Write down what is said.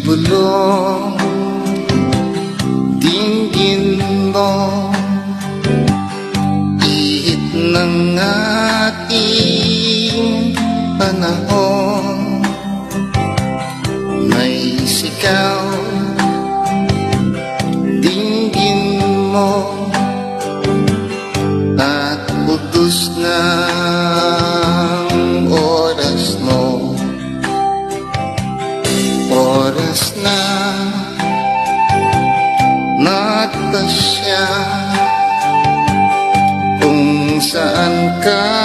bulong dinggin mo, ihip ng ating panahon. May sigaw, dinggin mo, at utos ng oras mo. Oras na nagpasya kung saan ka